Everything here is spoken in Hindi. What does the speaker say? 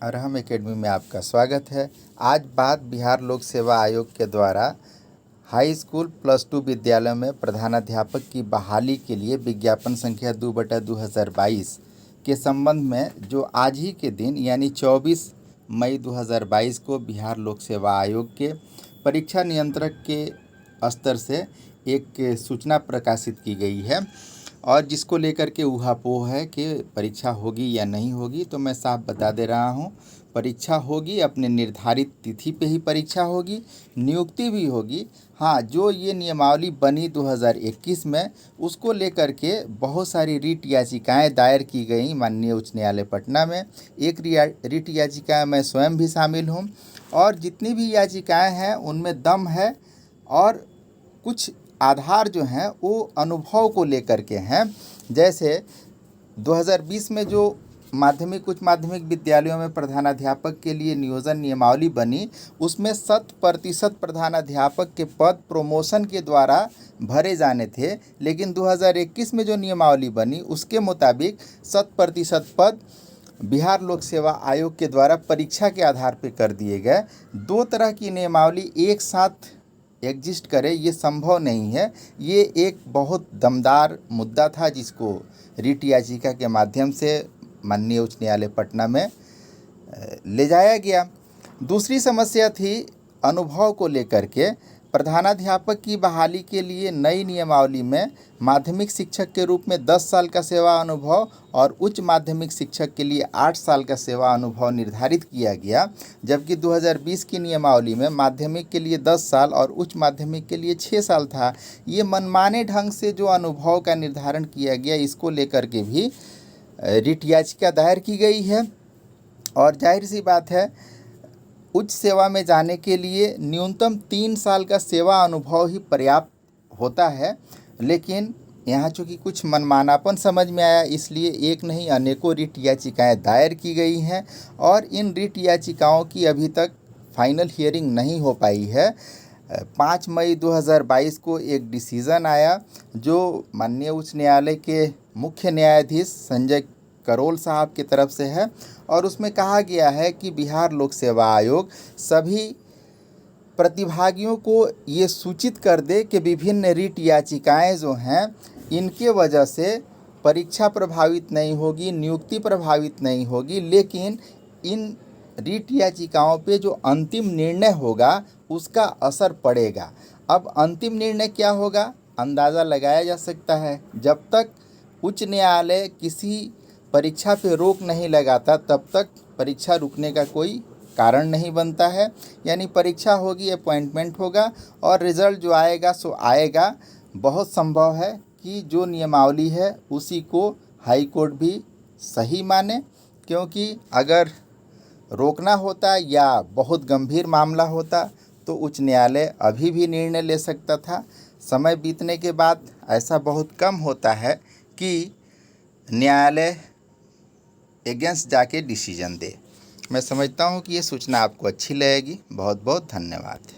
अरहम एकेडमी में आपका स्वागत है। आज बात बिहार लोक सेवा आयोग के द्वारा हाई स्कूल प्लस टू विद्यालय में प्रधानाध्यापक की बहाली के लिए विज्ञापन संख्या 2/2022 के संबंध में, जो आज ही के दिन यानी 24 मई 2022 को बिहार लोक सेवा आयोग के परीक्षा नियंत्रक के स्तर से एक सूचना प्रकाशित की गई है और जिसको लेकर के ऊहापोह है कि परीक्षा होगी या नहीं होगी। तो मैं साफ बता दे रहा हूँ, परीक्षा होगी, अपने निर्धारित तिथि पे ही परीक्षा होगी, नियुक्ति भी होगी। हाँ, जो ये नियमावली बनी 2021 में, उसको लेकर के बहुत सारी रिट याचिकाएं दायर की गई माननीय उच्च न्यायालय पटना में। एक रिट याचिका मैं स्वयं भी शामिल हूँ और जितनी भी याचिकाएं हैं उनमें दम है और कुछ आधार जो हैं वो अनुभव को लेकर के हैं। जैसे 2020 में जो उच्च माध्यमिक विद्यालयों में प्रधानाध्यापक के लिए नियोजन नियमावली बनी, उसमें 100% प्रधानाध्यापक के पद प्रमोशन के द्वारा भरे जाने थे, लेकिन 2021 में जो नियमावली बनी उसके मुताबिक 100% पद बिहार लोक सेवा आयोग के द्वारा परीक्षा के आधार पर कर दिए गए। दो तरह की नियमावली एक साथ एग्जिस्ट करे ये संभव नहीं है। ये एक बहुत दमदार मुद्दा था जिसको रिट याचिका के माध्यम से माननीय उच्च न्यायालय पटना में ले जाया गया। दूसरी समस्या थी अनुभव को लेकर के। प्रधानाध्यापक की बहाली के लिए नई नियमावली में माध्यमिक शिक्षक के रूप में 10 साल का सेवा अनुभव और उच्च माध्यमिक शिक्षक के लिए 8 साल का सेवा अनुभव निर्धारित किया गया, जबकि 2020 की नियमावली में माध्यमिक के लिए 10 साल और उच्च माध्यमिक के लिए 6 साल था। ये मनमाने ढंग से जो अनुभव का निर्धारण किया गया, इसको लेकर के भी रिट याचिका दायर की गई है। और जाहिर सी बात है, उच्च सेवा में जाने के लिए न्यूनतम 3 साल का सेवा अनुभव ही पर्याप्त होता है, लेकिन यहाँ चूँकि कुछ मनमानापन समझ में आया, इसलिए एक नहीं अनेकों रिट याचिकाएँ दायर की गई हैं और इन रिट याचिकाओं की अभी तक फाइनल हियरिंग नहीं हो पाई है। 5 मई 2022 को एक डिसीज़न आया जो माननीय उच्च न्यायालय के मुख्य न्यायाधीश संजय करोल साहब की तरफ से है और उसमें कहा गया है कि बिहार लोक सेवा आयोग सभी प्रतिभागियों को ये सूचित कर दे कि विभिन्न रिट याचिकाएं जो हैं इनके वजह से परीक्षा प्रभावित नहीं होगी, नियुक्ति प्रभावित नहीं होगी, लेकिन इन रिट याचिकाओं पे जो अंतिम निर्णय होगा उसका असर पड़ेगा। अब अंतिम निर्णय क्या होगा अंदाज़ा लगाया जा सकता है। जब तक उच्च न्यायालय किसी परीक्षा पे रोक नहीं लगाता तब तक परीक्षा रुकने का कोई कारण नहीं बनता है। यानी परीक्षा होगी, अपॉइंटमेंट होगा और रिज़ल्ट जो आएगा सो आएगा। बहुत संभव है कि जो नियमावली है उसी को हाई कोर्ट भी सही माने, क्योंकि अगर रोकना होता या बहुत गंभीर मामला होता तो उच्च न्यायालय अभी भी निर्णय ले सकता था। समय बीतने के बाद ऐसा बहुत कम होता है कि न्यायालय अगेंस्ट जाके डिसीजन दे। मैं समझता हूँ कि ये सूचना आपको अच्छी लगेगी। बहुत बहुत धन्यवाद।